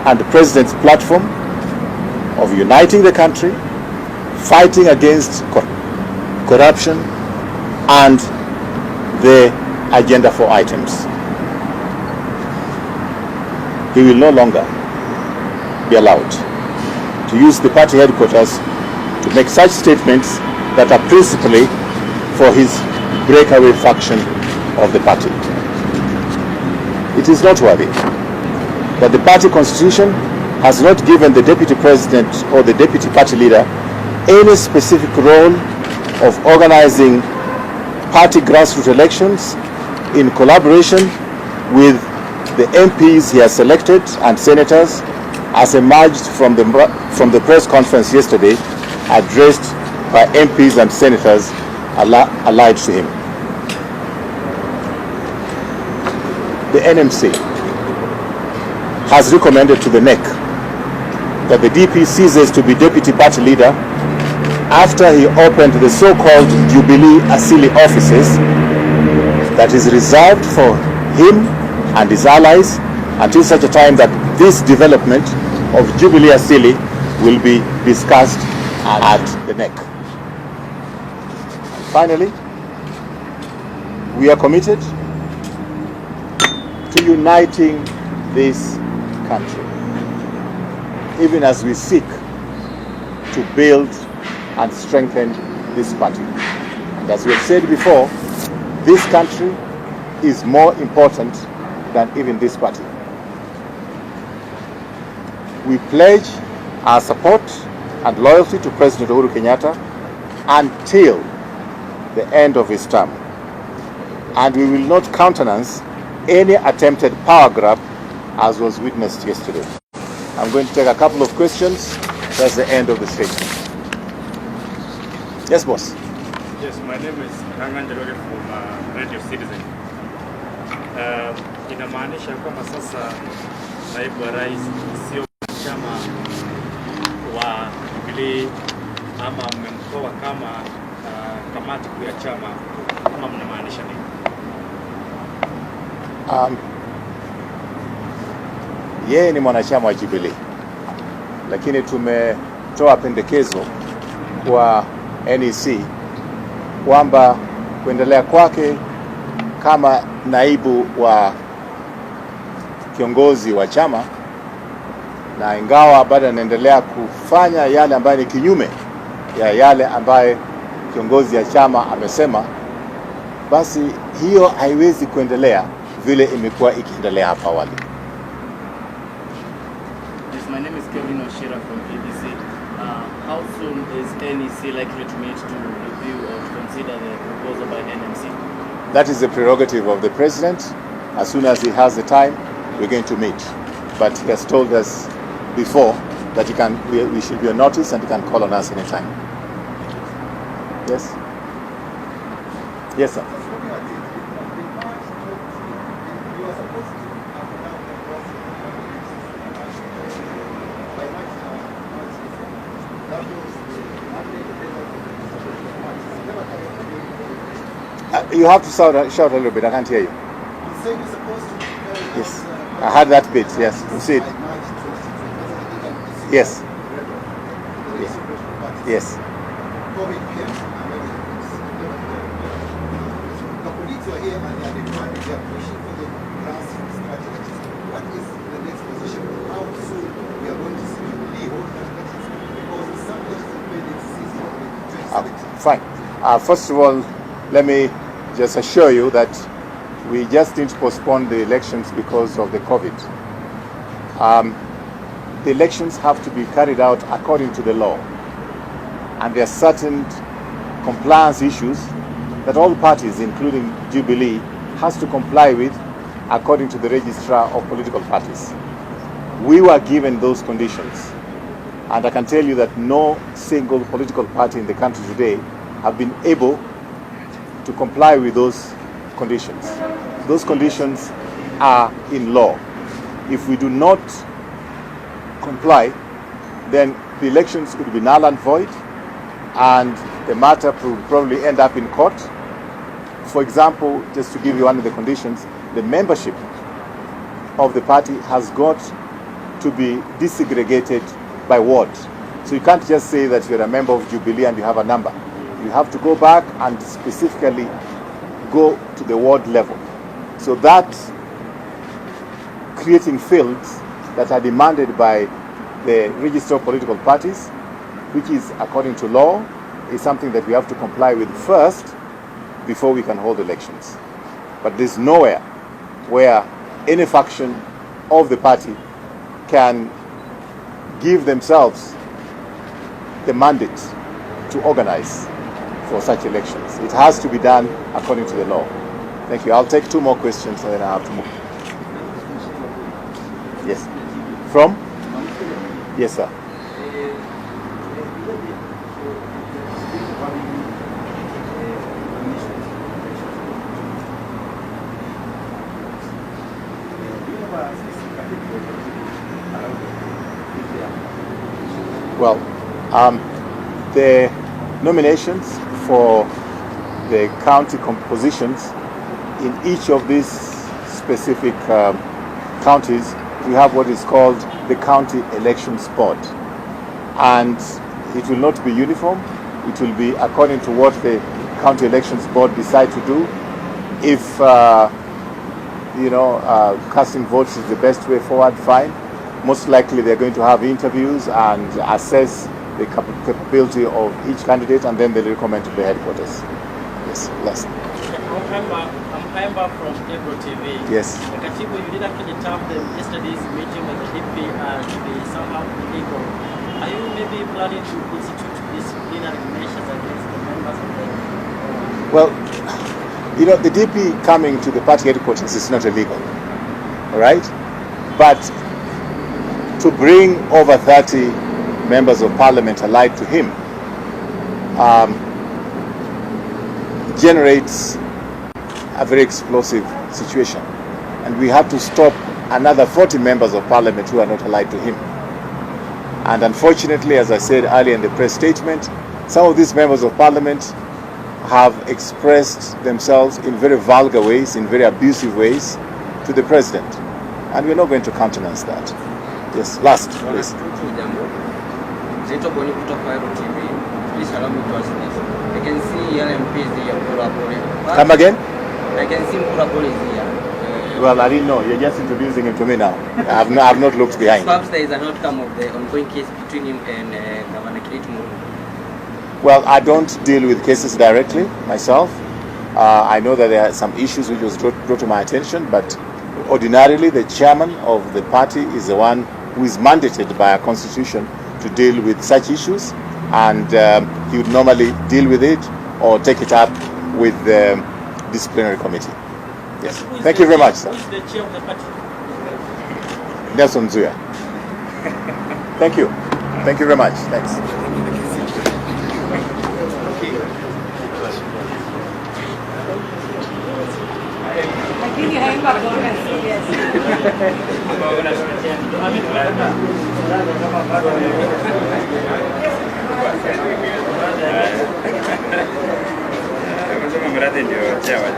and the president's platform of uniting the country, fighting against corruption, and the agenda 4 items. He will no longer be allowed to use the party headquarters to make such statements that are principally for his breakaway faction of the party. It is noteworthy that the party constitution has not given the deputy president or the deputy party leader any specific role of organizing party grassroots elections in collaboration with the MPs he has selected and senators, as emerged from the press conference yesterday addressed by MPs and senators allied to him. The NMC has recommended to the NEC that the DP ceases to be deputy party leader after he opened the so-called Jubilee Asili offices that is reserved for him and his allies until such a time that this development of Jubilee Asili will be discussed at the NEC. And finally, we are committed to uniting this country, even as we seek to build and strengthen this party. And as we have said before, this country is more important than even this party. We pledge our support and loyalty to President Uhuru Kenyatta until the end of his term. And we will not countenance any attempted power grab as was witnessed yesterday. I'm going to take a couple of questions. That's the end of the statement. Yes, boss. Yes, my name is Kanganjeroge from Radio Citizen. Inamaanisha kwamba sasa naibu wa rais sio chama wa Jubilee ama mmemtoa kama kamati kuu ya chama, ama mnamaanisha nini? Yeye ni mwanachama wa Jubilee, lakini tumetoa pendekezo kwa NEC kwamba kuendelea kwake kama naibu wa kiongozi wa chama, na ingawa bado anaendelea kufanya yale ambayo ni kinyume ya yale ambaye kiongozi ya chama amesema, basi hiyo haiwezi kuendelea vile imekuwa ikiendelea hapa awali. Yes, my name is Kevin Oshira from ABC. How soon is NEC likely to meet to review or to consider the proposal by NMC? That is the prerogative of the president. As soon as he has the time, we're going to meet. But he has told us before that we should be on notice and he can call on us anytime. Yes? Yes, sir. You have to shout a little bit. I can't hear you. Yes, I heard that bit. Yes, you see it. Yes. Yes. Yes. Fine. First of all, let me just assure you that we just need to postpone the elections because of the COVID. The elections have to be carried out according to the law, and there are certain compliance issues that all parties, including Jubilee, has to comply with according to the registrar of political parties. We were given those conditions, and I can tell you that no single political party in the country today have been able to comply with those conditions. Those conditions are in law. If we do not comply, then the elections could be null and void, and the matter will probably end up in court. For example, just to give you one of the conditions, the membership of the party has got to be desegregated by ward. So you can't just say that you're a member of Jubilee and you have a number. You have to go back and specifically go to the ward level. So that creating fields that are demanded by the register of political parties, which is according to law, is something that we have to comply with first before we can hold elections. But there's nowhere where any faction of the party can give themselves the mandate to organize for such elections. It has to be done according to the law. Thank you. I'll take 2 more questions and then I have to move. Yes. From? Yes, sir. Well, the nominations for the county compositions in each of these specific counties, we have what is called the County Elections Board. And it will not be uniform. It will be according to what the County Elections Board decide to do. If, casting votes is the best way forward, fine. Most likely they're going to have interviews and assess the capability of each candidate, and then they'll recommend to the headquarters. Yes, last. I'm Haimba from Ebro TV. Yes. Katibu, you did actually term yesterday's meeting with the DP to be somehow illegal. Are you maybe planning to institute disciplinary measures against the members of the... Well, the DP coming to the party headquarters is not illegal, all right? But to bring over 30 members of parliament allied to him generates a very explosive situation. And we have to stop another 40 members of parliament who are not allied to him. And unfortunately, as I said earlier in the press statement, some of these members of parliament have expressed themselves in very vulgar ways, in very abusive ways to the president. And we're not going to countenance that. Yes, last, please. Please allow me to ask this. I can see LMPs here. Come again? I can see Mpurapole is here. Well, I didn't know. You're just introducing him to me now. I have not looked behind. Perhaps there is an outcome of the ongoing case between him and Governor Kiriti. Well, I don't deal with cases directly myself. I know that there are some issues which was brought to my attention, but ordinarily the chairman of the party is the one who is mandated by our constitution to deal with such issues, and he would normally deal with it or take it up with the disciplinary committee. Yes. Thank you very much, sir. Who is the chair of the party? Nelson Zuya. Thank you. Thank you very much. Thanks. Lakini haimba kuona serious. Mradi ndio chawa.